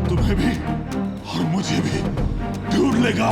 तुम्हें भी और मुझे भी ढूंढ लेगा।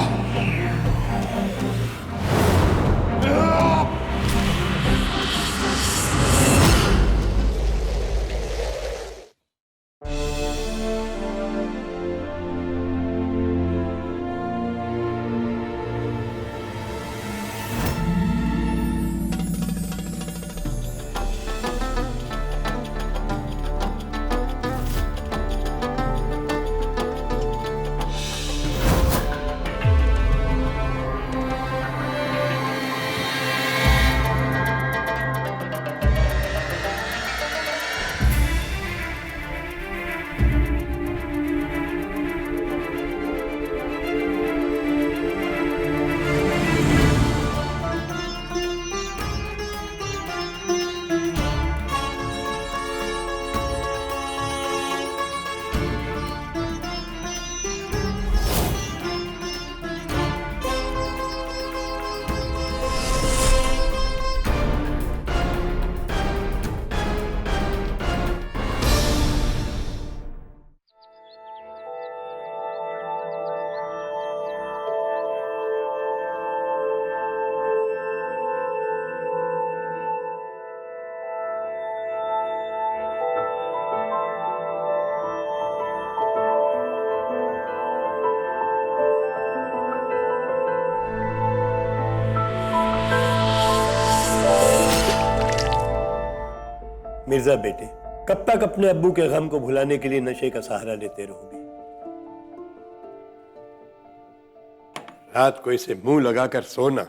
मिर्जा बेटे, कब तक अपने अब्बू के गम को भुलाने के लिए नशे का सहारा लेते रहोगे? रात को इसे मुंह लगाकर सोना,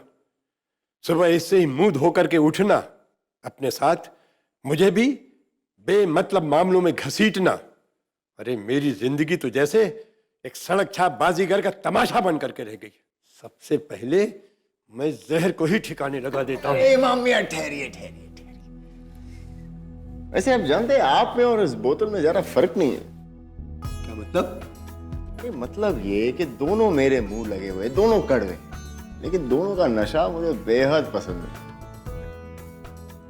सुबह इससे ही मुंह धोकर के उठना, अपने साथ मुझे भी बेमतलब मामलों में घसीटना। अरे मेरी जिंदगी तो जैसे एक सड़क छाप बाजीगर का तमाशा बन करके रह गई। सबसे पहले मैं जहर को ही ठिकाने लगा देता हूँ। इमाम मियां ठहरिए ठहरिए। वैसे आप जानते हैं आप में और इस बोतल में जरा फर्क नहीं है। क्या मतलब? मतलब ये कि दोनों मेरे मुंह लगे हुए, दोनों कड़वे, लेकिन दोनों का नशा मुझे बेहद पसंद है।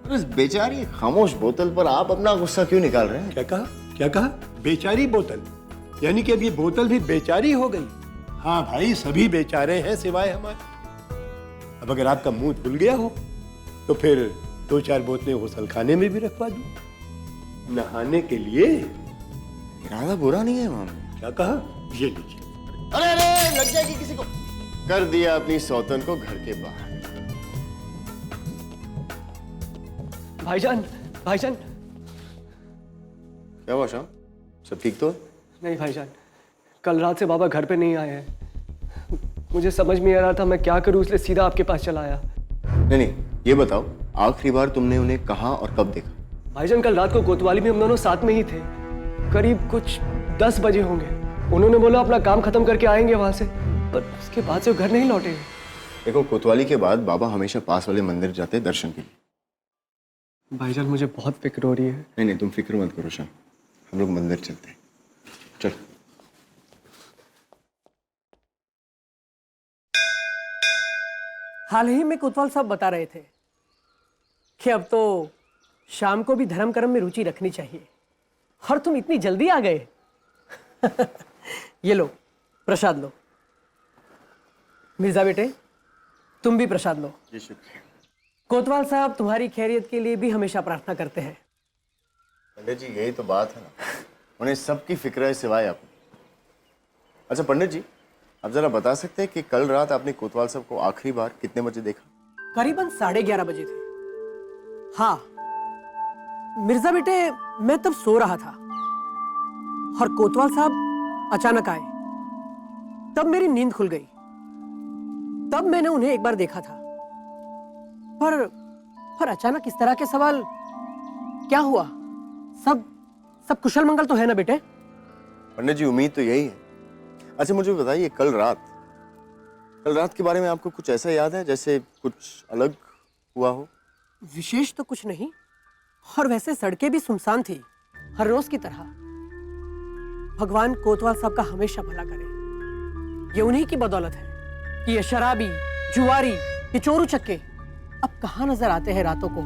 और इस बेचारी खामोश बोतल पर आप अपना गुस्सा क्यों निकाल रहे हैं? क्या कहा? क्या कहा? बेचारी बोतल? यानी कि अब ये बोतल भी बेचारी हो गई? हाँ भाई, सभी बेचारे हैं सिवाय हमारे। अब अगर आपका मुंह धुल गया हो तो फिर 2-4 बोतलें गुसल खाने में भी रखवा दूं, नहाने के लिए। इरादा बुरा नहीं है इमाम। क्या कहा? ये लीजिए। अरे अरे, लग जाएगी किसी को। कर दिया अपनी सौतन को घर के बाहर। भाईजान, भाईजान। क्या हुआ शाम? सब ठीक तो है? नहीं भाईजान, कल रात से बाबा घर पे नहीं आए हैं। मुझे समझ में आ रहा था मैं क्या करूं, इसलिए सीधा आपके पास चला आया। नहीं नहीं, ये बताओ आखिरी बार तुमने उन्हें कहाँ और कब देखा? भाईजान कल रात को कोतवाली में हम दोनों साथ में ही थे। करीब कुछ 10 बजे होंगे। उन्होंने बोला अपना काम खत्म करके आएंगे वहां से, पर उसके बाद से वो घर नहीं लौटे। देखो, कोतवाली के बाद बाबा हमेशा पास वाले मंदिर जाते हैं दर्शन के लिए। भाईजान मुझे बहुत फिक्र हो रही है। नहीं नहीं, तुम फिक्र मत करो शाम, हम लोग मंदिर चलते हैं। चल। हाल ही में कोतवाल साहब बता रहे थे कि अब तो शाम को भी धर्म कर्म में रुचि रखनी चाहिए, और तुम इतनी जल्दी आ गए। ये लो प्रसाद लो। मिर्जा बेटे, तुम भी प्रसाद लो। जी शुक्रिया। कोतवाल साहब तुम्हारी खैरियत के लिए भी हमेशा प्रार्थना करते हैं। पंडित जी, यही तो बात है ना, उन्हें सबकी फिक्र है सिवाय आपकी। अच्छा पंडित जी, आप जरा बता सकते हैं कि कल रात आपने कोतवाल साहब को आखिरी बार कितने बजे देखा? करीबन 11:30 बजे थे। हाँ मिर्जा बेटे, मैं तब सो रहा था और कोतवाल साहब अचानक आए। तब मेरी नींद खुल गई। तब मैंने उन्हें एक बार देखा था, पर अचानक इस तरह के सवाल क्या हुआ? सब कुशल मंगल तो है ना बेटे? पंडित जी, उम्मीद तो यही है। अच्छा मुझे बताइए, कल रात के बारे में आपको कुछ ऐसा याद है जैसे कुछ अलग हुआ हो? विशेष तो कुछ नहीं, और वैसे सड़कें भी सुनसान थी हर रोज की तरह। भगवान कोतवाल साहब का हमेशा भला करे। ये उन्हीं की बदौलत है कि ये शराबी, जुआरी, ये चोरू चक्के अब कहाँ नजर आते हैं रातों को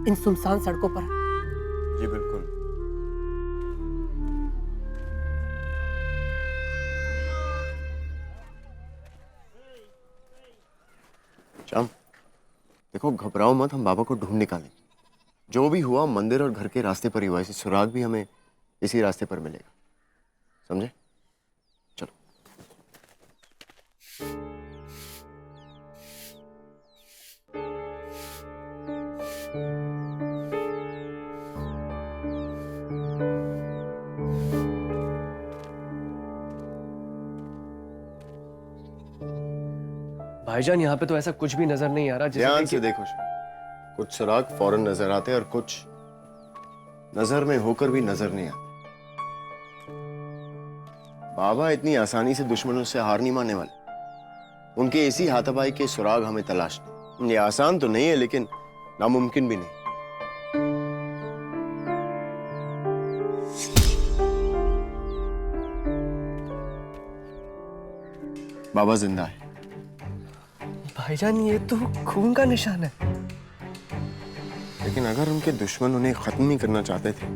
इन सुनसान सड़कों पर। जी बिल्कुल। श्याम, देखो घबराओ मत, हम बाबा को ढूंढ निकालेंगे। जो भी हुआ मंदिर और घर के रास्ते पर ही हुआ, इसी सुराग भी हमें इसी रास्ते पर मिलेगा, समझे? चलो। भाईजान यहाँ पे तो ऐसा कुछ भी नजर नहीं आ रहा ध्यान जैसे से देखो श्याम, कुछ सुराग फौरन नजर आते हैं और कुछ नजर में होकर भी नजर नहीं आते। बाबा इतनी आसानी से दुश्मनों से हार नहीं मानने वाले। उनके इसी हाथापाई के सुराग हमें तलाशने। ये आसान तो नहीं है, लेकिन नामुमकिन भी नहीं। बाबा जिंदा है। भाईजान ये तो खून का निशान है। लेकिन अगर उनके दुश्मन उन्हें खत्म नहीं करना चाहते थे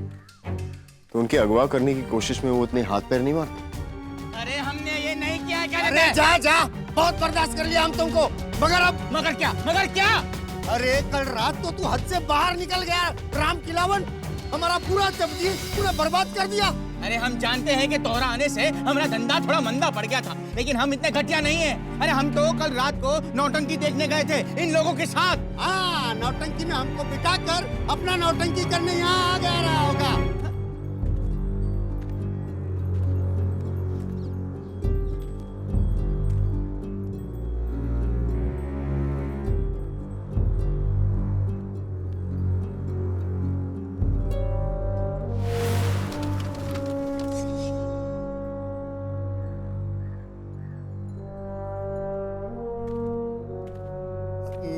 तो उनके अगवा करने की कोशिश में वो इतने हाथ पैर नहीं मारते। अरे हमने ये नहीं किया। क्या अरे जा जा, बहुत बर्दाश्त कर लिया हम तुमको, मगर क्या? अरे कल रात तो तू हद से बाहर निकल गया। राम किलावन हमारा पूरा सब्जी पूरा बर्बाद कर दिया। अरे हम जानते हैं कि तोहरा आने से हमारा धंधा थोड़ा मंदा पड़ गया था, लेकिन हम इतने घटिया नहीं है। अरे हम तो कल रात को नौटंकी देखने गए थे इन लोगों के साथ। हाँ, नौटंकी में हमको बिठा कर अपना नौटंकी करने यहाँ आ गया रहा होगा।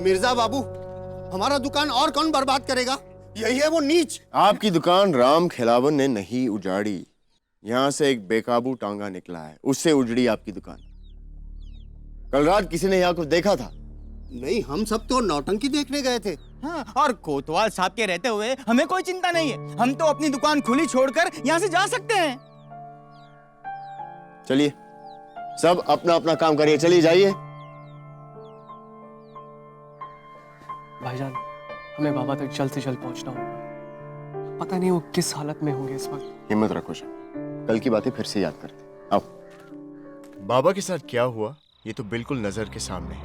मिर्जा बाबू, हमारा दुकान और कौन बर्बाद करेगा? यही है वो नीच। आपकी दुकान राम खिलावन ने नहीं उजाड़ी, यहाँ से एक बेकाबू टांगा निकला है, उससे उजड़ी आपकी दुकान। कल रात किसी ने यहाँ कुछ देखा था? नहीं, हम सब तो नौटंकी देखने गए थे। हाँ, और कोतवाल साहब के रहते हुए हमें कोई चिंता नहीं है। हम तो अपनी दुकान खुली छोड़कर यहाँ से जा सकते हैं। चलिए, सब अपना अपना काम करिए, चलिए जाइए। भाईजान हमें बाबा तक जल्द से जल्द पहुंचना होगा। पता नहीं वो किस हालत में होंगे इस वक्त। हिम्मत रखो श्याम, कल की बातें फिर से याद करते। आओ। बाबा के साथ क्या हुआ ये तो बिल्कुल नजर के सामने है।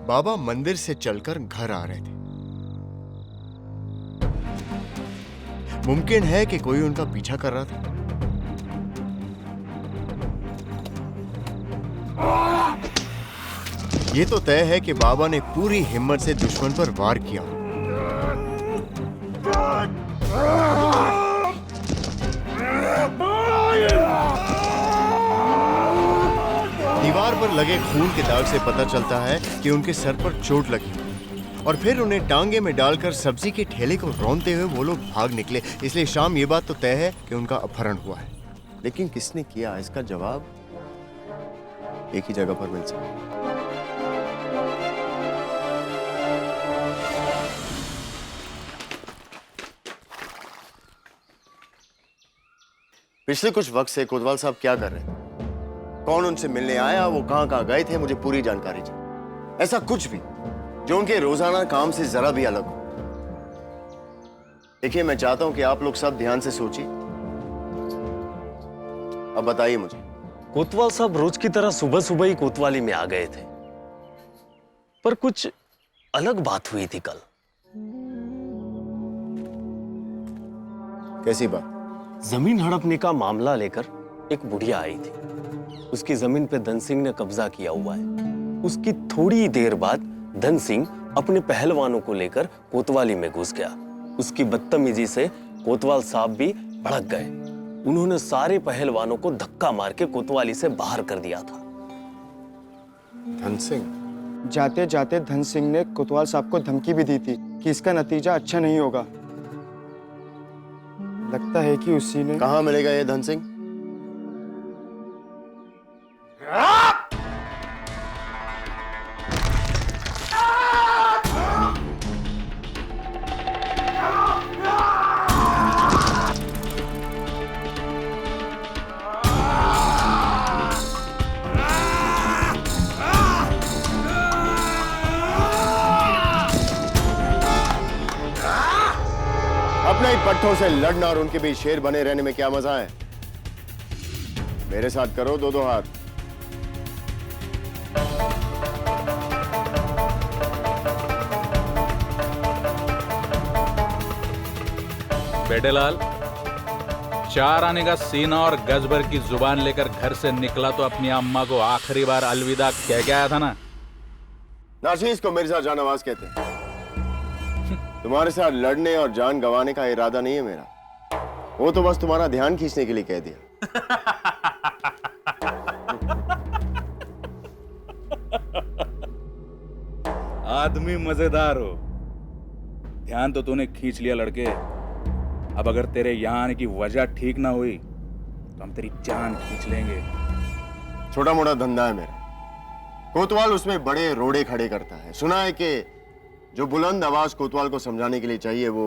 बाबा मंदिर से चलकर घर आ रहे थे। मुमकिन है कि कोई उनका पीछा कर रहा था। ये तो तय है कि बाबा ने पूरी हिम्मत से दुश्मन पर वार किया। दीवार पर लगे खून के दाग से पता चलता है कि उनके सर पर चोट लगी, और फिर उन्हें टांगे में डालकर सब्जी के ठेले को रौंदते हुए वो लोग भाग निकले। इसलिए शाम ये बात तो तय है कि उनका अपहरण हुआ है। लेकिन किसने किया, इसका जवाब एक ही जगह पर मिल सकता है। पिछले कुछ वक्त से कोतवाल साहब क्या कर रहे हैं? कौन उनसे मिलने आया, वो कहां गए थे, मुझे पूरी जानकारी चाहिए। ऐसा कुछ भी जो उनके रोजाना काम से जरा भी अलग हो। देखिए, मैं चाहता हूं कि आप लोग सब ध्यान से सोचिए। अब बताइए मुझे। कोतवाल साहब रोज की तरह सुबह सुबह ही कोतवाली में आ गए थे, पर कुछ अलग बात हुई थी कल। कैसी बात? जमीन हड़पने का मामला लेकर एक बुढ़िया आई थी। उसकी जमीन पे धन सिंह ने कब्जा किया हुआ है। उसकी थोड़ी देर बाद धन सिंह अपने पहलवानों को लेकर कोतवाली में घुस गया। उसकी बदतमीजी से कोतवाल साहब भी भड़क गए। उन्होंने सारे पहलवानों को धक्का मार के कोतवाली से बाहर कर दिया था। धन सिंह? जाते जाते धन सिंह ने कोतवाल साहब को धमकी भी दी थी कि इसका नतीजा अच्छा नहीं होगा। लगता है कि उसी ने। कहां मिलेगा ये धन सिंह? सेठों से लड़ना और उनके बीच शेर बने रहने में क्या मजा है? मेरे साथ करो दो दो हाथ। बेटेलाल, 4 आने का सीना और गज भर की जुबान लेकर घर से निकला तो अपनी अम्मा को आखिरी बार अलविदा कह के आया था ना? नाशीज को मेरे साथ जानवाज कहते हैं। तुम्हारे साथ लड़ने और जान गंवाने का इरादा नहीं है मेरा। वो तो बस तुम्हारा ध्यान खींचने के लिए कह दिया। आदमी मजेदार हो। ध्यान तो तूने खींच लिया लड़के। अब अगर तेरे यहाँ आने की वजह ठीक ना हुई तो हम तेरी जान खींच लेंगे। छोटा मोटा धंधा है मेरा। कोतवाल उसमें बड़े रोड़े खड़े करता है। सुना है कि जो बुलंद आवाज कोतवाल को समझाने के लिए चाहिए वो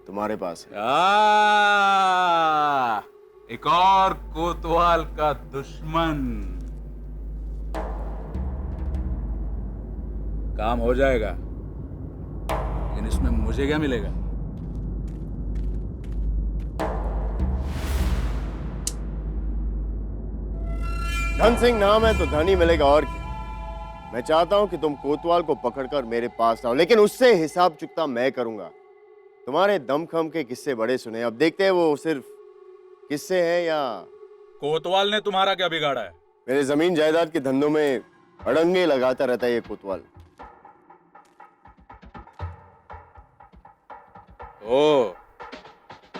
तुम्हारे पास है। एक और कोतवाल का दुश्मन। काम हो जाएगा, लेकिन इसमें मुझे क्या मिलेगा? धन सिंह नाम है तो धन ही मिलेगा और क्या। मैं चाहता हूं कि तुम कोतवाल को पकड़कर मेरे पास लाओ, लेकिन उससे हिसाब चुकता मैं करूंगा। तुम्हारे दमखम के किस्से बड़े सुने, अब देखते हैं वो सिर्फ किस्से हैं या। कोतवाल ने तुम्हारा क्या बिगाड़ा है? मेरे जमीन जायदाद के धंधों में अड़ंगे लगाता रहता है ये कोतवाल। ओ,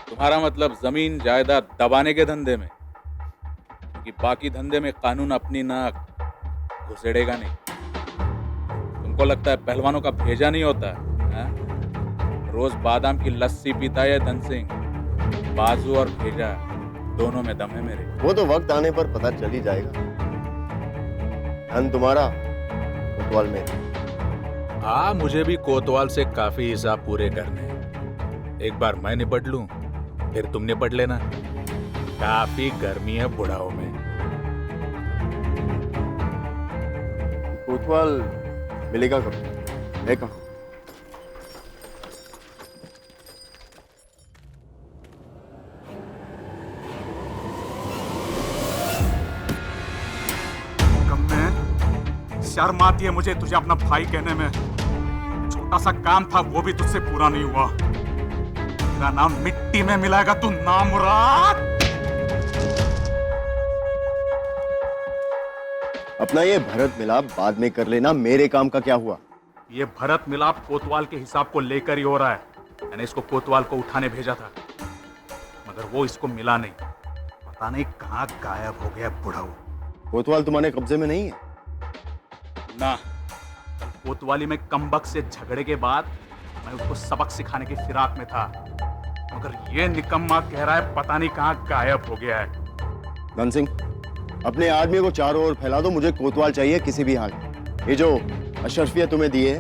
तुम्हारा मतलब जमीन जायदाद दबाने के धंधे में? कि बाकी धंधे में कानून अपनी नाक घुसेड़ेगा नहीं। तुमको लगता है पहलवानों का भेजा नहीं होता है? रोज बादाम की लस्सी पीता है धन सिंह। बाजू और भेजा दोनों में दम है मेरे। वो तो वक्त आने पर पता चल ही जाएगा। धन तुम्हारा, कोतवाल मेरा। हाँ, मुझे भी कोतवाल से काफी हिसाब पूरे करने हैं। एक बार मैं निपट लूं, फिर तुम निपट लेना। काफी गर्मी है बुढ़ाओं में। कोतवाल मिलेगा कब? मैं कहूं शर्म आती है मुझे तुझे अपना भाई कहने में। छोटा सा काम था वो भी तुझसे पूरा नहीं हुआ। तेरा नाम मिट्टी में मिलाएगा तू नामुराद। अपना ये भरत मिलाप बाद में कर लेना, मेरे काम का क्या हुआ? ये भरत मिलाप कोतवाल के हिसाब को लेकर ही हो रहा है। मैंने इसको कोतवाल को उठाने भेजा था, मगर वो इसको मिला नहीं। पता नहीं कहां गायब हो गया बुढ़ाऊ। कोतवाल तुम्हारे कब्जे में नहीं है ना। कल कोतवाली में कमबख्त से झगड़े के बाद मैं उसको सबक सिखाने की फिराक में था, मगर ये निकम्मा कह रहा है पता नहीं कहां गायब हो गया है। धन सिंह, अपने आदमी को चारों ओर फैला दो। मुझे कोतवाल चाहिए किसी भी हाल। ये जो अशरफिया तुम्हें दिए है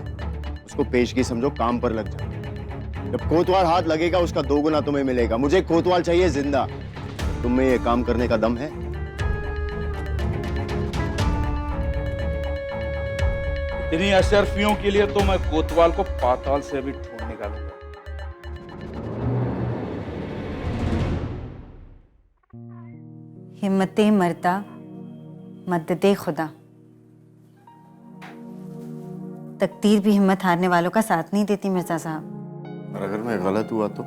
उसको पेशगी समझो, काम पर लग जाओ। जब कोतवाल हाथ लगेगा उसका 2 गुना तुम्हें मिलेगा। मुझे कोतवाल चाहिए जिंदा। तुम में ये काम करने का दम है? इतनी अशरफियों के लिए तो मैं कोतवाल को पाताल से भी ढूंढ निकालूंगा। हिम्मते मरता मददे खुदा। तकदीर भी हिम्मत हारने वालों का साथ नहीं देती मिर्जा साहब। और अगर मैं गलत हुआ तो?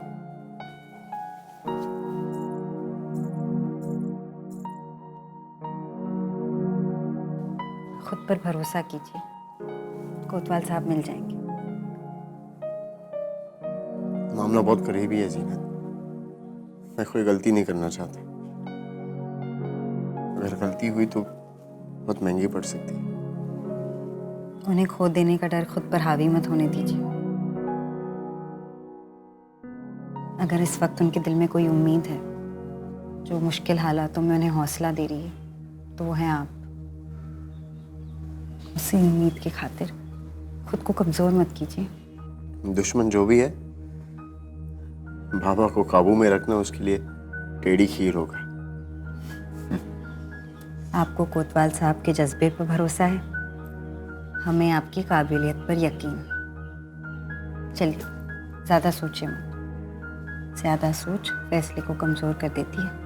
खुद पर भरोसा कीजिए, कोतवाल साहब मिल जाएंगे। मामला बहुत करीबी है जीनत। मैं कोई गलती नहीं करना चाहता। अगर गलती हुई तो बहुत महंगी पड़ सकती है। उन्हें खो देने का डर खुद पर हावी मत होने दीजिए। अगर इस वक्त उनके दिल में कोई उम्मीद है जो मुश्किल हालातों में उन्हें हौसला दे रही है तो वो है आप। उसी उम्मीद की खातिर खुद को कमजोर मत कीजिए। दुश्मन जो भी है, बाबा को काबू में रखना उसके लिए टेढ़ी खीर होगा। आपको कोतवाल साहब के जज्बे पर भरोसा है, हमें आपकी काबिलियत पर यकीन। चलिए, ज्यादा सोचिए मत। ज्यादा सोच फैसले को कमजोर कर देती है।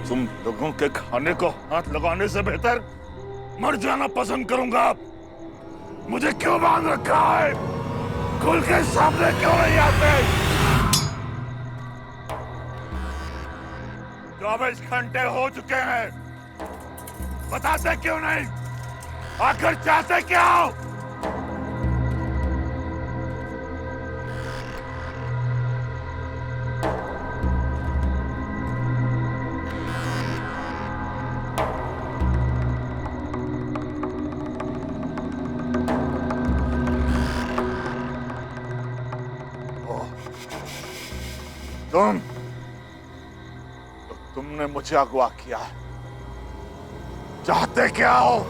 तुम लोगों के खाने को हाथ लगाने से बेहतर मर जाना पसंद करूंगा। मुझे क्यों बांध रखा है? खुल के सामने क्यों नहीं आते? 24 घंटे हो चुके हैं, बताते क्यों नहीं? आखिर चाहते क्या हो? तुमने मुझे अगवा किया, चाहते क्या हो?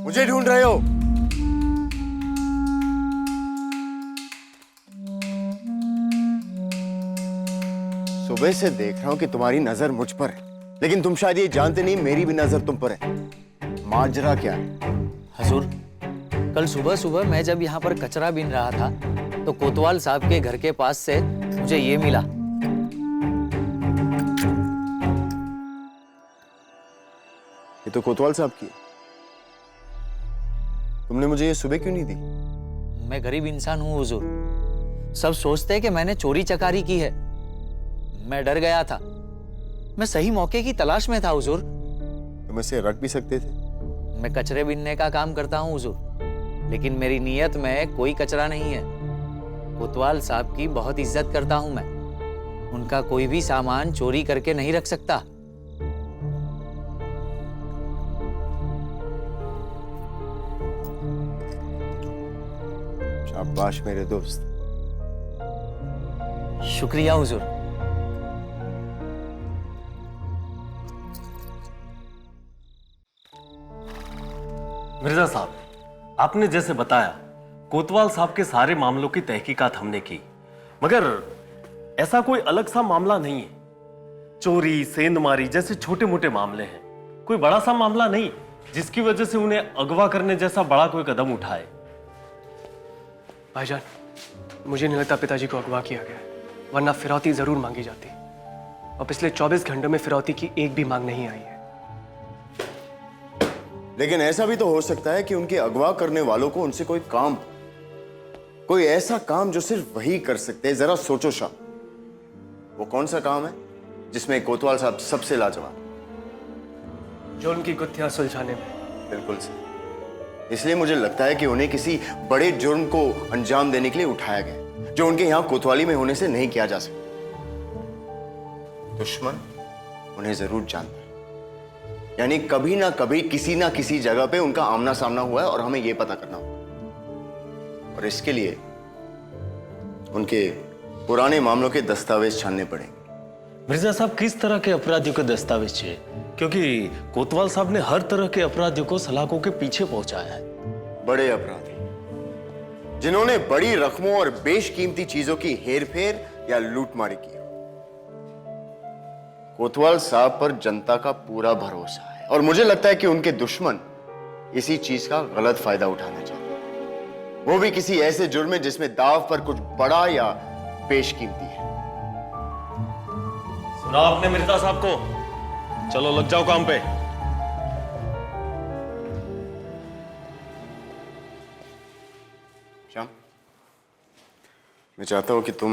मुझे ढूंढ रहे हो? सुबह से देख रहा हूं कि तुम्हारी नजर मुझ पर है, लेकिन तुम शायद ये जानते नहीं मेरी भी नजर तुम पर है। माजरा क्या है? हजूर, कल सुबह सुबह मैं जब यहाँ पर कचरा बीन रहा था तो कोतवाल साहब के घर के पास से मुझे ये मिला। ये तो कोतवाल साहब की है। तुमने मुझे ये सुबह क्यों नहीं दी? मैं गरीब इंसान हूँ हुजूर, सब सोचते हैं कि मैंने चोरी चकारी की है। मैं डर गया था, मैं सही मौके की तलाश में था हुजूर। तुम इसे रख भी सकते थे। मैं कचरे बीनने का काम करता हूँ हुजूर, लेकिन मेरी नीयत में कोई कचरा नहीं है। कोतवाल साहब की बहुत इज्जत करता हूँ मैं, उनका कोई भी सामान चोरी करके नहीं रख सकता। शाबाश मेरे दोस्त। शुक्रिया हुजूर। मिर्जा साहब, आपने जैसे बताया कोतवाल साहब के सारे मामलों की तहकीकात हमने की, मगर ऐसा कोई अलग सा मामला नहीं है। चोरी, सेंधमारी जैसे छोटे मोटे मामले हैं, कोई बड़ा सा मामला नहीं जिसकी वजह से उन्हें अगवा करने जैसा बड़ा कोई कदम उठाए। भाईजान, मुझे नहीं लगता पिताजी को अगवा किया गया, वरना फिरौती जरूर मांगी जाती। और पिछले 24 घंटों में फिरौती की एक भी मांग नहीं आई है। लेकिन ऐसा भी तो हो सकता है कि उनके अगवा करने वालों को उनसे कोई काम, कोई ऐसा काम जो सिर्फ वही कर सकते हैं। जरा सोचो शाह, वो कौन सा काम है जिसमें कोतवाल साहब सबसे लाजवाब? जो उनकी गुत्थियां सुलझाने में। बिल्कुल सही। इसलिए मुझे लगता है कि उन्हें किसी बड़े जुर्म को अंजाम देने के लिए उठाया गया, जो उनके यहां कोतवाली में होने से नहीं किया जा सकता। दुश्मन उन्हें जरूर जानता है, यानी कभी ना कभी किसी ना किसी जगह पे उनका आमना सामना हुआ है और हमें यह पता करना होगा। और इसके लिए उनके पुराने मामलों के दस्तावेज छानने पड़ेंगे। मिर्जा साहब, किस तरह के अपराधियों के दस्तावेज चाहिए? क्योंकि कोतवाल साहब ने हर तरह के अपराधियों को सलाखों के पीछे पहुंचाया है। बड़े अपराधी जिन्होंने बड़ी रकमों और बेशकीमती चीजों की हेरफेर या लूटमारी की हो। कोतवाल साहब पर जनता का पूरा भरोसा है और मुझे लगता है कि उनके दुश्मन इसी चीज का गलत फायदा उठाना चाहते हैं, वो भी किसी ऐसे जुर्म में जिसमें दाव पर कुछ बड़ा या बेशकीमती है। सुना आपने मिर्जा साहब को? चलो लग जाओ काम पे। श्याम, मैं चाहता हूं कि तुम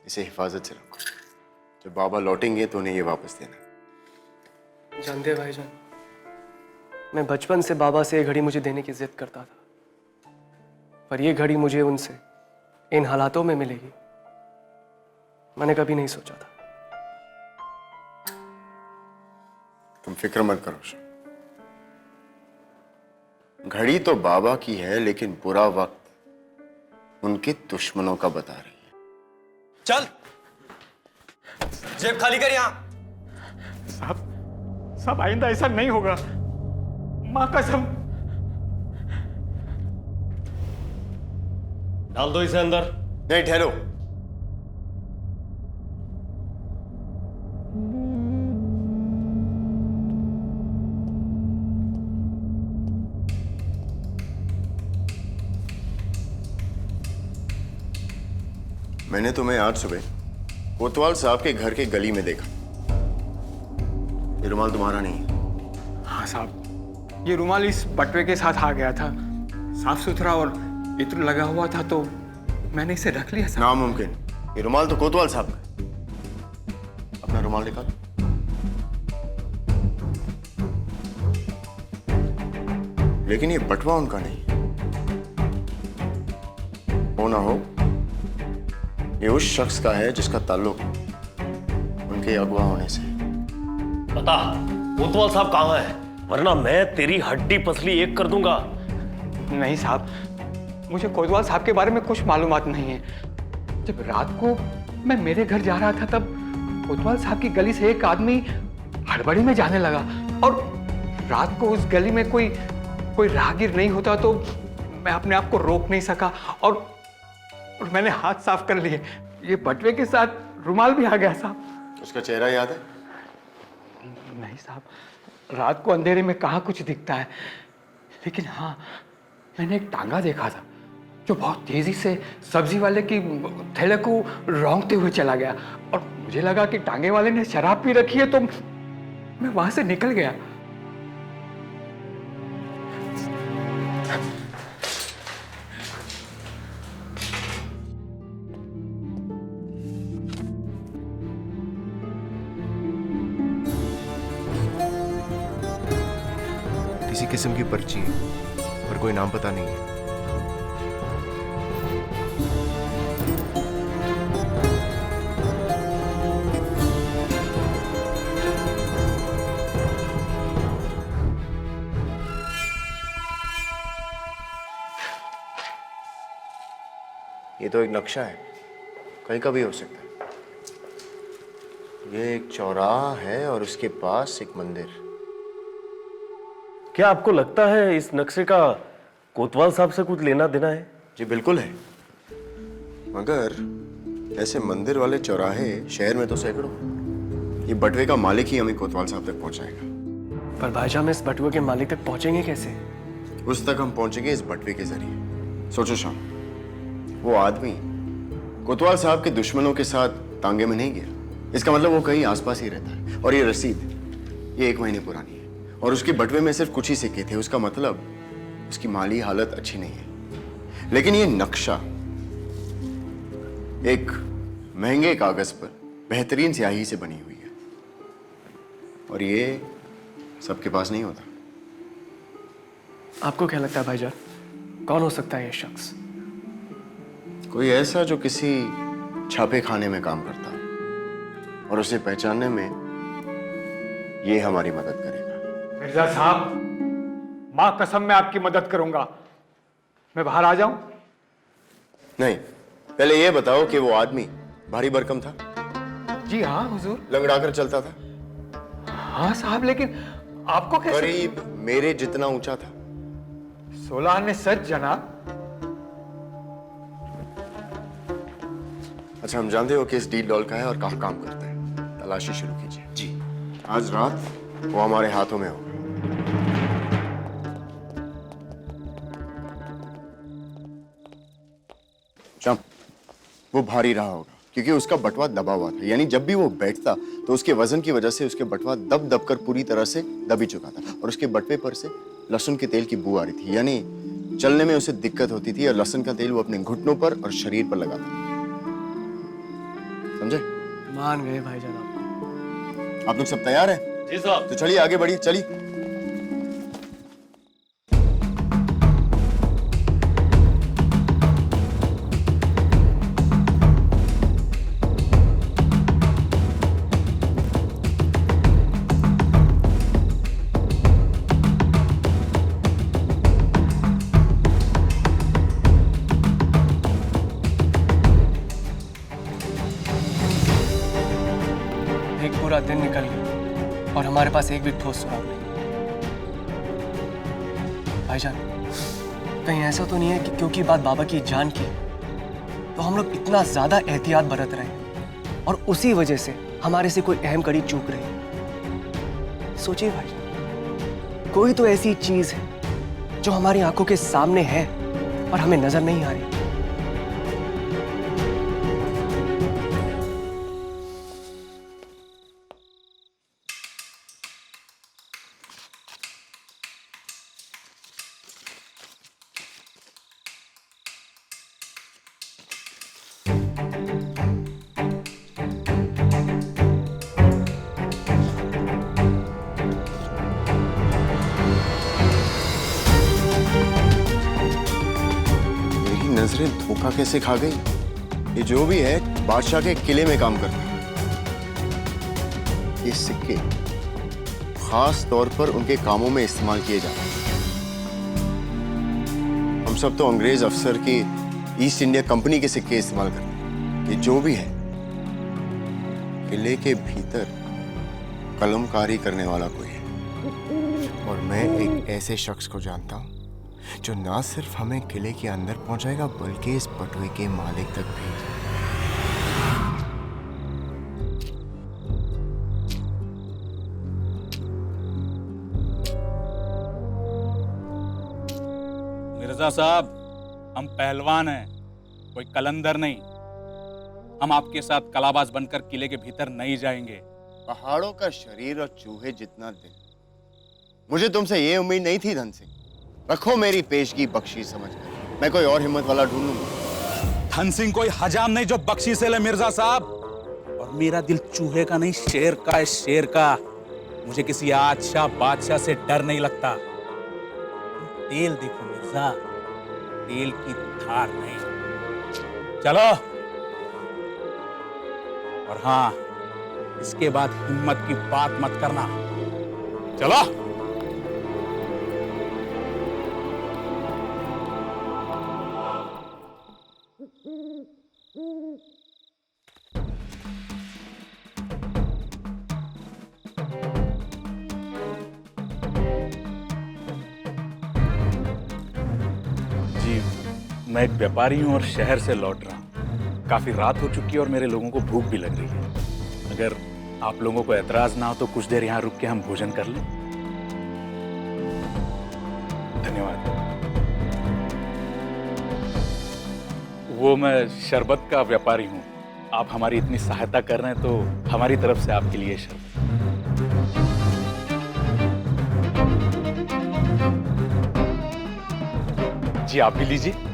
इसे हिफाजत से रखो। जब बाबा लौटेंगे तो उन्हें ये वापस देना। जानते हैं भाईजान, मैं बचपन से बाबा से ये घड़ी मुझे देने की जिद करता था, पर ये घड़ी मुझे उनसे इन हालातों में मिलेगी मैंने कभी नहीं सोचा था। तुम फिक्र मत करो शाम। घड़ी तो बाबा की है, लेकिन बुरा वक्त उनके दुश्मनों का बता रही है। चल जेब खाली कर यहां। सब आइंदा ऐसा नहीं होगा, मां कसम। डाल दो इसे अंदर। नहीं, ठहरो। मैंने तुम्हें आज सुबह कोतवाल साहब के घर के गली में देखा। ये रुमाल तुम्हारा नहीं है। हाँ साहब, ये रुमाल इस बटवे के साथ आ गया था। साफ सुथरा और इत्र लगा हुआ था तो मैंने इसे रख लिया साहब। नामुमकिन, ये रुमाल तो कोतवाल साहब का। अपना रुमाल निकालो। लेकिन ये बटवा उनका नहीं। हो ना हो, ये उस शख्स का है जिसका ताल्लुक उनके अगवा होने से। बता कोतवाल साहब कहाँ है, वरना मैं तेरी हड्डी पसली एक कर दूंगा। नहीं साहब, मुझे कोतवाल साहब के बारे में कुछ मालूमात नहीं है। जब रात को मैं मेरे घर जा रहा था तब कोतवाल साहब की गली से एक आदमी हड़बड़ी में जाने लगा, और रात को उस गली में कोई राहगीर नहीं होता तो मैं अपने आप को रोक नहीं सका और मैंने हाथ साफ कर लिए। ये बटवे के साथ रुमाल भी आ गया साहब। उसका चेहरा याद है? नहीं साहब, रात को अंधेरे में कहाँ कुछ दिखता है, लेकिन हाँ मैंने एक टांगा देखा था जो बहुत तेजी से सब्जी वाले की थैले को रौंदते हुए चला गया, और मुझे लगा कि टांगे वाले ने शराब पी रखी है तो मैं वहां से निकल गया। किसी किस्म की पर्ची है पर कोई नाम पता नहीं है। ये तो एक नक्शा है, कहीं का भी हो सकता है। ये एक चौराहा है और उसके पास एक मंदिर। क्या आपको लगता है इस नक्शे का कोतवाल साहब से कुछ लेना देना है? जी बिल्कुल है, मगर ऐसे मंदिर वाले चौराहे शहर में तो सैकड़ों। ये बटवे का मालिक ही हमें कोतवाल साहब तक पहुंचाएगा। पर भाईजान, हम इस बटुए के मालिक तक पहुंचेंगे कैसे? उस तक हम पहुंचेंगे इस बटवे के जरिए। सोचो शाम, वो आदमी कोतवाल साहब के दुश्मनों के साथ तांगे में नहीं गया। इसका मतलब वो कहीं आसपास ही रहता है। और ये रसीद ये 1 महीने पुरानी है और उसके बटवे में सिर्फ कुछ ही सिक्के थे। उसका मतलब उसकी माली हालत अच्छी नहीं है। लेकिन ये नक्शा एक महंगे कागज पर बेहतरीन स्याही से बनी हुई है और ये सबके पास नहीं होता। आपको क्या लगता है भाईजान, कौन हो सकता है ये शख्स? कोई ऐसा जो किसी छापे खाने में काम करता है और उसे पहचानने में ये हमारी मदद करेगा। मिर्जा साहब, मां कसम मैं आपकी मदद करूंगा। मैं बाहर आ जाऊं? नहीं, पहले ये बताओ कि वो आदमी भारी भरकम था? जी हाँ हुजूर। लंगड़ा कर चलता था? हाँ साहब, लेकिन आपको कैसे? करीब मेरे जितना ऊंचा था। 16 आने सच जनाब। अच्छा, हम जानते हो कि इस डील डॉल का है और कहाँ काम करता है। तलाशी शुरू कीजिए। जी। आज रात वो हमारे हाथों में होगा। शाम, वो भारी रहा होगा क्योंकि उसका बटवा दबा हुआ था। यानी जब भी वो बैठता तो उसके वजन की वजह से उसके बटवा दब दब कर पूरी तरह से दबी चुका था और उसके बटवे पर से लहसुन के तेल की बू आ रही थी। यानी चलने में उसे दिक्कत होती थी और लहसुन का तेल वो अपने घुटनों पर और शरीर पर लगाता था। समझे? मान गए भाईजान आप। आप लोग सब तैयार हैं? जी साहब। तो चलिए आगे बढ़िए, चलिए। एक पूरा दिन निकल गया और हमारे पास एक भी ठोस सुराग नहीं। भाईजान, कहीं ऐसा तो नहीं है कि क्योंकि बात बाबा की जान की तो हम लोग इतना ज्यादा एहतियात बरत रहे हैं और उसी वजह से हमारे से कोई अहम कड़ी चूक रही है। सोचिए भाईजान, कोई तो ऐसी चीज है जो हमारी आंखों के सामने है और हमें नजर नहीं आ रही। नजरें धोखा कैसे खा गई? ये जो भी है बादशाह के किले में काम करता है। ये सिक्के खास तौर पर उनके कामों में इस्तेमाल किए जाते हैं। हम सब तो अंग्रेज अफसर की ईस्ट इंडिया कंपनी के सिक्के इस्तेमाल करते हैं। ये जो भी है किले के भीतर कलमकारी करने वाला कोई है और मैं एक ऐसे शख्स को जानता हूं जो ना सिर्फ हमें किले के अंदर पहुंचाएगा बल्कि इस बटुए के मालिक तक भी। मिर्जा साहब, हम पहलवान हैं, कोई कलंदर नहीं। हम आपके साथ कलाबाज बनकर किले के भीतर नहीं जाएंगे। पहाड़ों का शरीर और चूहे जितना दिल, मुझे तुमसे ये उम्मीद नहीं थी धन सिंह। रखो मेरी पेशगी बख्शी समझकर, मैं कोई और हिम्मत वाला ढूंढूंगा। धन सिंह कोई हजाम नहीं जो बख्शीश ले मिर्जा साहब। और मेरा दिल चूहे का नहीं शेर का है, शेर का। मुझे किसी आदशाह बादशाह से डर नहीं लगता। तेल देखो मिर्जा, तेल की धार नहीं। चलो। और हाँ, इसके बाद हिम्मत की बात मत करना। चलो। मैं एक व्यापारी हूं और शहर से लौट रहा हूं। काफी रात हो चुकी है और मेरे लोगों को भूख भी लग रही है। अगर आप लोगों को एतराज ना हो तो कुछ देर यहां रुक के हम भोजन कर लें। धन्यवाद। वो मैं शरबत का व्यापारी हूं। आप हमारी इतनी सहायता कर रहे हैं तो हमारी तरफ से आपके लिए शरबत। जी आप भी लीजिए।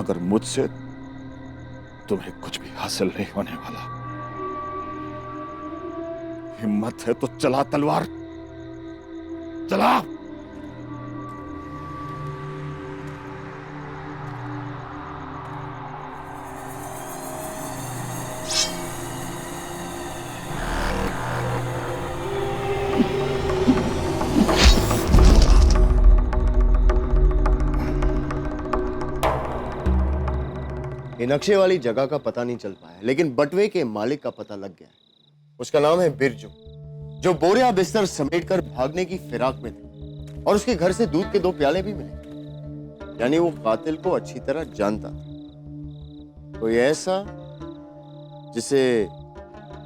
मगर मुझसे तुम्हें कुछ भी हासिल नहीं होने वाला। हिम्मत है तो चला तलवार, चला। ये नक्शे वाली जगह का पता नहीं चल पाया, लेकिन बटवे के मालिक का पता लग गया। उसका नाम है बिरजू, जो बोरिया बिस्तर समेटकर भागने की फिराक में था और उसके घर से दूध के 2 प्याले भी मिले। यानी वो कातिल को अच्छी तरह जानता था। कोई ऐसा जिसे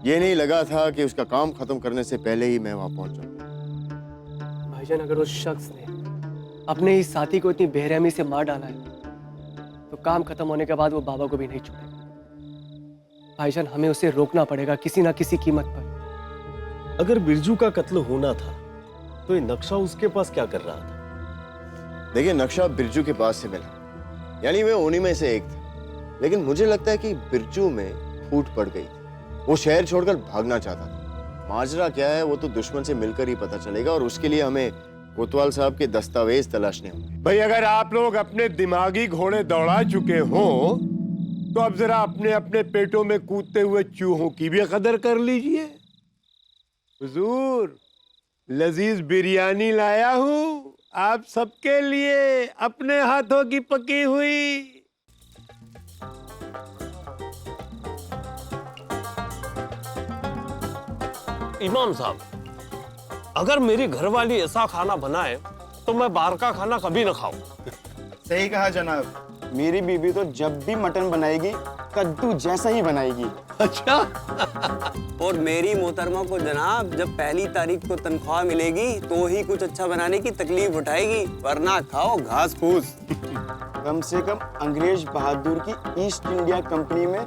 ये नहीं लगा था कि उसका काम खत्म करने से पहले ही मैं वहां पहुंच जाऊंगा। भाईजान, अगर उस शख्स ने अपने ही साथी को इतनी बेरहमी से मार डाला है तो काम खत्म होने के बाद वो बाबा को भी नहीं छोड़ेगा। भाईजान, हमें उसे रोकना पड़ेगा किसी ना किसी कीमत पर। अगर बिरजू का कत्ल होना था तो ये नक्शा उसके पास क्या कर रहा था? देखिए, नक्शा बिरजू के पास से मिला, यानी वे उन्हीं में से एक था। लेकिन मुझे लगता है कि बिरजू में फूट पड़ गई। वो शहर छोड़कर भागना चाहता था। माजरा क्या है वो तो दुश्मन से मिलकर ही पता चलेगा, और उसके लिए हमें कोतवाल साहब के दस्तावेज तलाशने होंगे। भाई, अगर आप लोग अपने दिमागी घोड़े दौड़ा चुके हो तो अब जरा अपने अपने पेटों में कूदते हुए चूहों की भी कदर कर लीजिए। हुजूर, लजीज बिरयानी लाया हूं आप सबके लिए, अपने हाथों की पकी हुई। इमाम साहब, अगर मेरी घरवाली ऐसा खाना बनाए तो मैं बाहर का खाना कभी ना खाऊं। सही कहा जनाब, मेरी बीबी तो जब भी मटन बनाएगी कद्दू जैसा ही बनाएगी। अच्छा। और मेरी मोहतरमा को जनाब जब 1 तारीख को तनख्वाह मिलेगी तो ही कुछ अच्छा बनाने की तकलीफ उठाएगी, वरना खाओ घास फूस। कम से कम अंग्रेज बहादुर की ईस्ट इंडिया कंपनी में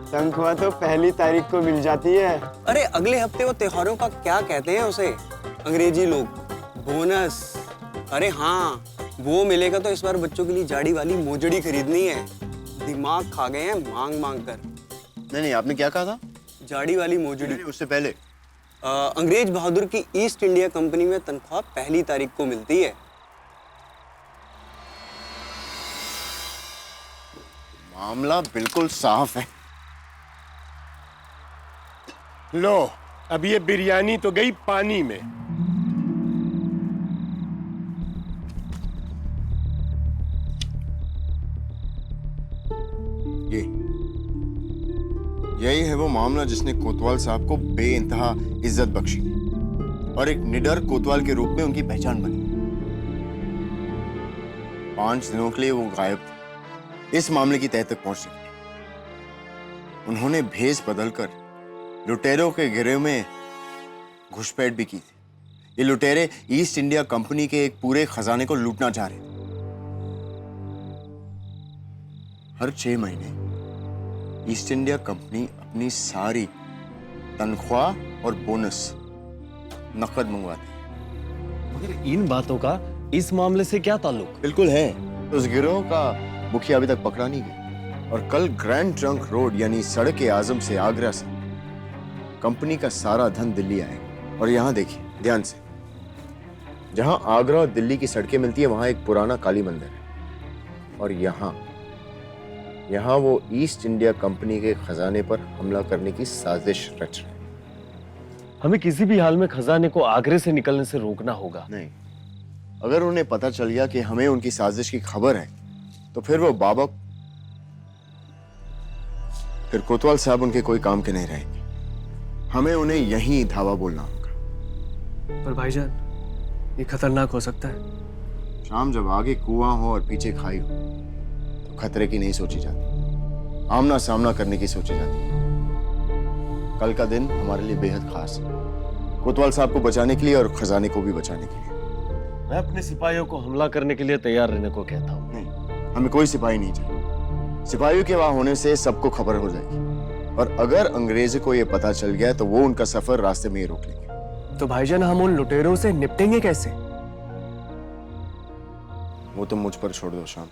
तनख्वाह तो 1 तारीख को मिल जाती है। अरे अगले हफ्ते वो त्योहारों का क्या कहते हैं उसे अंग्रेजी लोग, बोनस। अरे हाँ, वो मिलेगा तो इस बार बच्चों के लिए जाड़ी वाली मोजड़ी खरीदनी है। दिमाग खा गए हैं मांग मांग कर। नहीं, आपने क्या कहा था? जाड़ी वाली मोजड़ी। उससे पहले अंग्रेज बहादुर की ईस्ट इंडिया कंपनी में तनख्वाह 1 तारीख को मिलती है। मामला बिल्कुल साफ है। लो, अब ये बिरयानी तो गई पानी में। यही है वो मामला जिसने कोतवाल साहब को बेइंतहा इज्जत बख्शी और एक निडर कोतवाल के रूप में उनकी पहचान बनी। 5 दिनों के लिए वो गायब थे इस मामले की तह तक पहुंचने के लिए। उन्होंने भेष बदलकर लुटेरों के गिरोह में घुसपैठ भी की थी। ये लुटेरे ईस्ट इंडिया कंपनी के एक पूरे खजाने को लूटना चाह रहे थे। हर 6 महीने ईस्ट इंडिया कंपनी अपनी सारी तनख्वाह और बोनस नकद मंगवाती है। मगर इन बातों का इस मामले से क्या ताल्लुक? बिल्कुल है। उस गिरोह का मुखिया अभी तक पकड़ा नहीं गया, और कल ग्रैंड ट्रंक रोड यानी सड़क ए आजम से आगरा से कंपनी का सारा धन दिल्ली आएगा। और यहाँ देखिए ध्यान से, जहां आगरा और दिल्ली की सड़कें मिलती है वहां एक पुराना काली मंदिर है, और यहाँ वो ईस्ट इंडिया कंपनी के खजाने पर हमला करने की साजिश रच रहे हैं। हमें किसी भी हाल में खजाने को आगरे से निकलने से रोकना होगा। नहीं, अगर उन्हें पता चल गया कि हमें उनकी साजिश की खबर है तो फिर वो बाबा, फिर कोतवाल साहब उनके कोई काम के नहीं रहेंगे। हमें उन्हें यहीं धावा बोलना होगा। पर भाईजान, ये खतरनाक हो सकता है। शाम जब आगे कुआं हो और पीछे खाई हो तो खतरे की नहीं सोची जाती, आमना सामना करने की सोची जाती है। कल का दिन हमारे लिए बेहद खास है, कोतवाल साहब को बचाने के लिए और खजाने को भी बचाने के लिए। मैं अपने सिपाहियों को हमला करने के लिए तैयार रहने को कहता हूँ। नहीं, हमें कोई सिपाही नहीं चाहिए। सिपाहियों के वहां होने से सबको खबर हो जाएगी, और अगर अंग्रेज को यह पता चल गया तो वो उनका सफर रास्ते में ही रोक लेंगे। तो भाईजान, हम उन लुटेरों से निपटेंगे कैसे? वो तुम मुझ पर छोड़ दो शाम।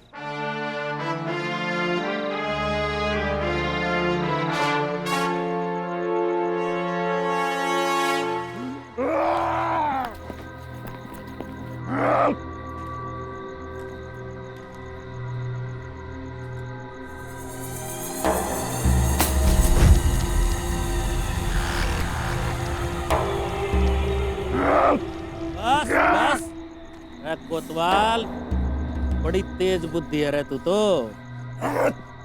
बस बस। अरे कोतवाल, बड़ी तेज बुद्धि है रे तू तो।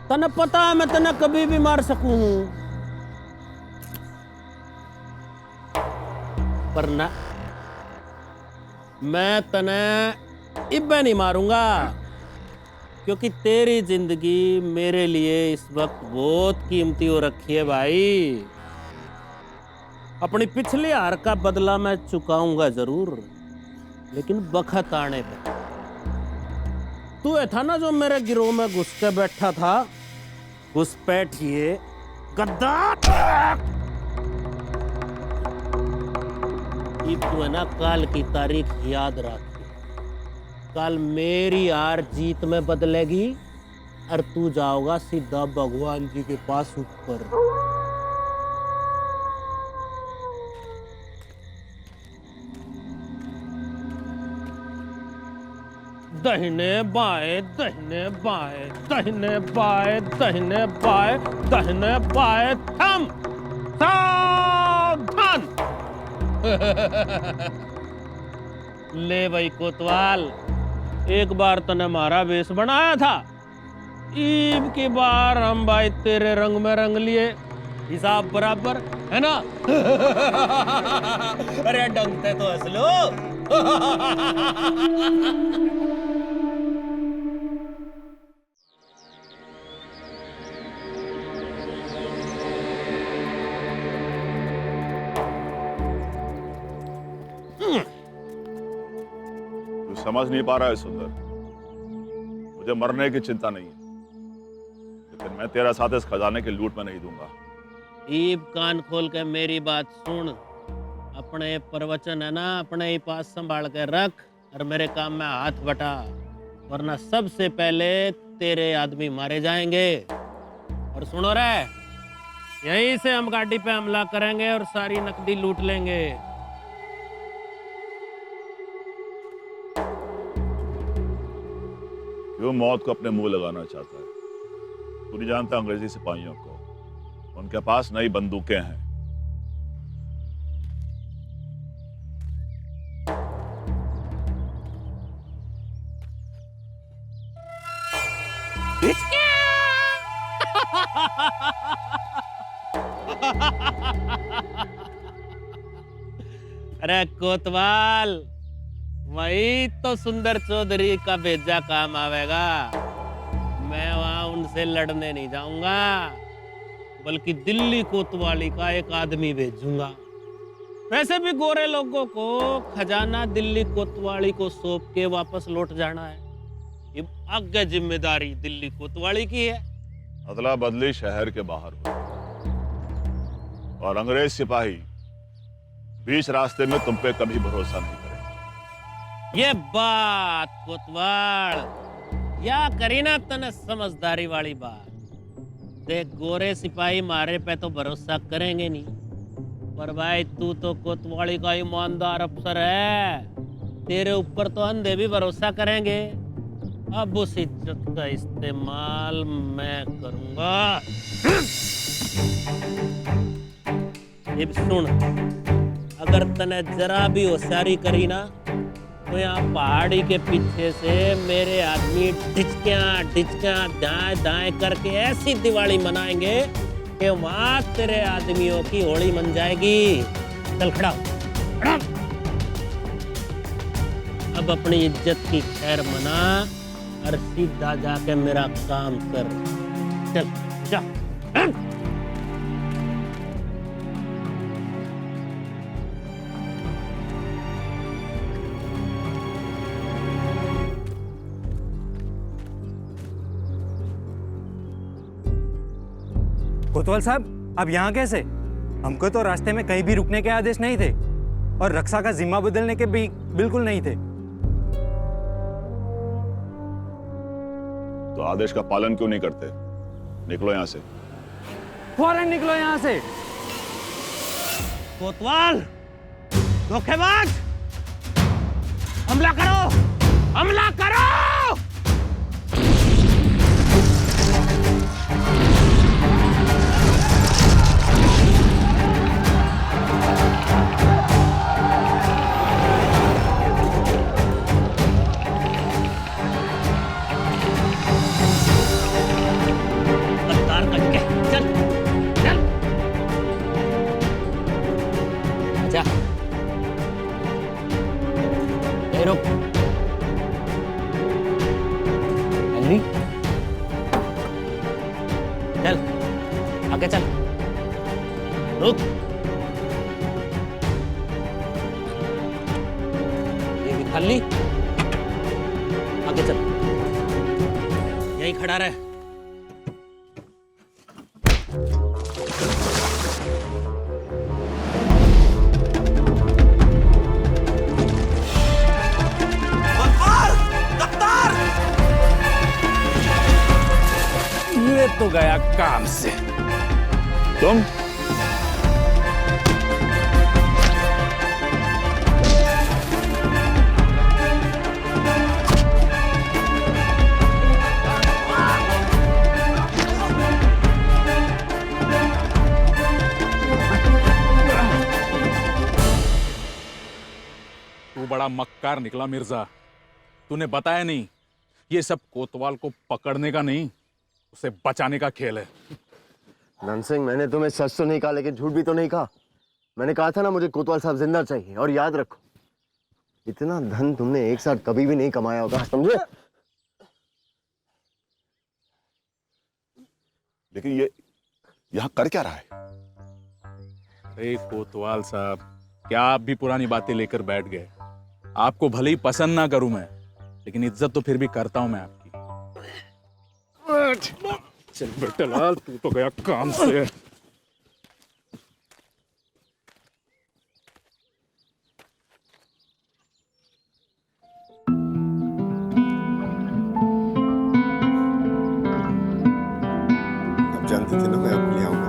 तने पता है मैं तने कभी भी मार सकूं हूं, पर ना, मैं तने इब्बे नहीं मारूंगा, क्योंकि तेरी जिंदगी मेरे लिए इस वक्त बहुत कीमती हो रखी है भाई। अपनी पिछली हार का बदला मैं चुकाऊंगा जरूर, लेकिन बखत आने पे। तू है था ना जो मेरे गिरोह में घुस के बैठा था, घुसपैठिए गद्दार। तू है ना, काल की तारीख याद रख। कल मेरी हार जीत में बदलेगी और तू जाओगा सीधा भगवान जी के पास ऊपर। दहिने बाएं, दहिने बाएं, दहिने बाएं, दहिने बाएं, दहिने बाएं, थम, सावधान। ले भाई कोतवाल, एक बार तने हमारा वेश बनाया था, ईब की बार हम भाई तेरे रंग में रंग लिए, हिसाब बराबर है ना। अरे डंगते तो हंस लो। समझ नहीं पा रहा है सुंदर, मुझे मरने की चिंता नहीं है, लेकिन मैं तेरा साथ इस खजाने के लूट में नहीं दूंगा। ईब, कान खोल के मेरी बात सुन। अपने प्रवचन है ना, अपने ही पास संभाल के रख और मेरे काम में हाथ बटा, वरना सबसे पहले तेरे आदमी मारे जाएंगे। और सुनो रे, यहीं से हम गाड़ी पे हमला करेंगे और सारी नकदी लूट लेंगे। क्यों मौत को अपने मुंह लगाना चाहता है? तू नहीं जानता अंग्रेजी सिपाहियों को, उनके पास नई बंदूकें हैं। अरे कोतवाल, वही तो सुंदर चौधरी का भेजा काम आवेगा। मैं वहां उनसे लड़ने नहीं जाऊंगा, बल्कि दिल्ली कोतवाली का एक आदमी भेजूंगा। वैसे भी गोरे लोगों को खजाना दिल्ली कोतवाली को सौंप के वापस लौट जाना है। ये आगे जिम्मेदारी दिल्ली कोतवाली की है। अदला बदली शहर के बाहर हुई और अंग्रेज सिपाही बीच रास्ते में तुम पे कभी भरोसा नहीं करेंगे। ये बात कोतवाल, या करी ना तने समझदारी वाली बात। देख, गोरे सिपाही मारे पे तो भरोसा करेंगे नहीं, पर भाई तू तो कोतवाली का ईमानदार अफसर है, तेरे ऊपर तो अंधे भी भरोसा करेंगे। अब उस इज्जत का इस्तेमाल मैं करूंगा। अब सुन, अगर तने जरा भी होशियारी करी ना, तो यहाँ पहाड़ी के पीछे से मेरे आदमी डिचकियां दाएं दाएं करके ऐसी दिवाली मनाएंगे कि वहां तेरे आदमियों की होली मन जाएगी। चल खड़ा खड़ा। अब अपनी इज्जत की खैर मना और सीधा जाके मेरा काम कर। चल जा। कोतवाल साहब, आप यहाँ कैसे? हमको तो रास्ते में कहीं भी रुकने के आदेश नहीं थे और रक्षा का जिम्मा बदलने के भी बिल्कुल नहीं थे। तो आदेश का पालन क्यों नहीं करते? निकलो यहाँ से। फौरन निकलो यहाँ से। कोतवाल, धोखेबाज, हमला करो, हमला करो। जा ए, रुक अंगली चल आगे चल रुक ये भी खाली आगे चल यहीं खड़ा रहे ये तो गया काम से। तुम तू बड़ा मक्कार निकला मिर्जा। तूने बताया नहीं, ये सब कोतवाल को पकड़ने का नहीं, उसे बचाने का खेल है। धन सिंह, मैंने तुम्हें सच तो नहीं कहा लेकिन झूठ भी तो नहीं कहा। मैंने कहा था ना मुझे कोतवाल साहब जिंदा चाहिए। और याद रखो, इतना धन तुमने एक साथ कभी भी नहीं कमाया होगा, समझे? लेकिन ये यहाँ कर क्या रहा है? अरे कोतवाल साहब, क्या आप भी पुरानी बातें लेकर बैठ गए? आपको भले ही पसंद ना करूं मैं, लेकिन इज्जत तो फिर भी करता हूं मैं आपकी। चल बेटा लाल, तू तो गया काम से। आप जानते थे ना मैं आपके लिए आऊंगा।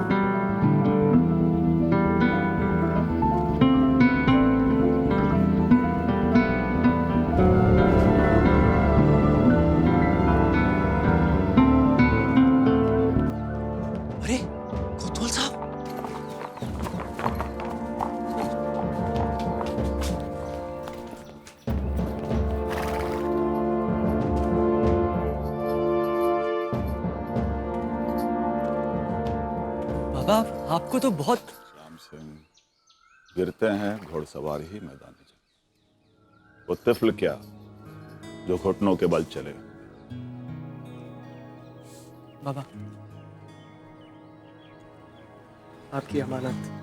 आपको तो बहुत राम सिंह, गिरते हैं घोड़सवार ही मैदान में। वो तिफल क्या जो घुटनों के बल चले। बाबा, आपकी अमानत।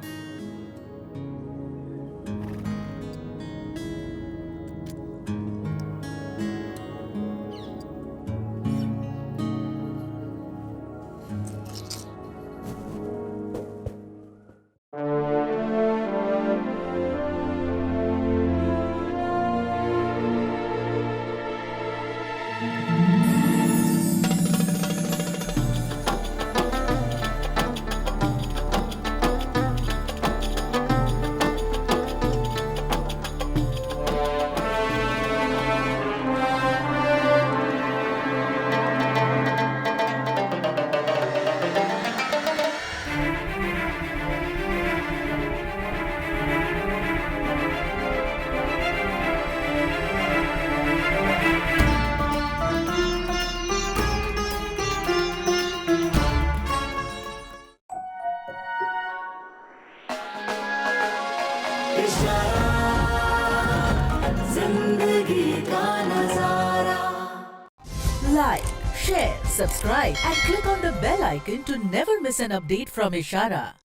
Like, share, subscribe and click on the bell icon to never miss an update from Ishara.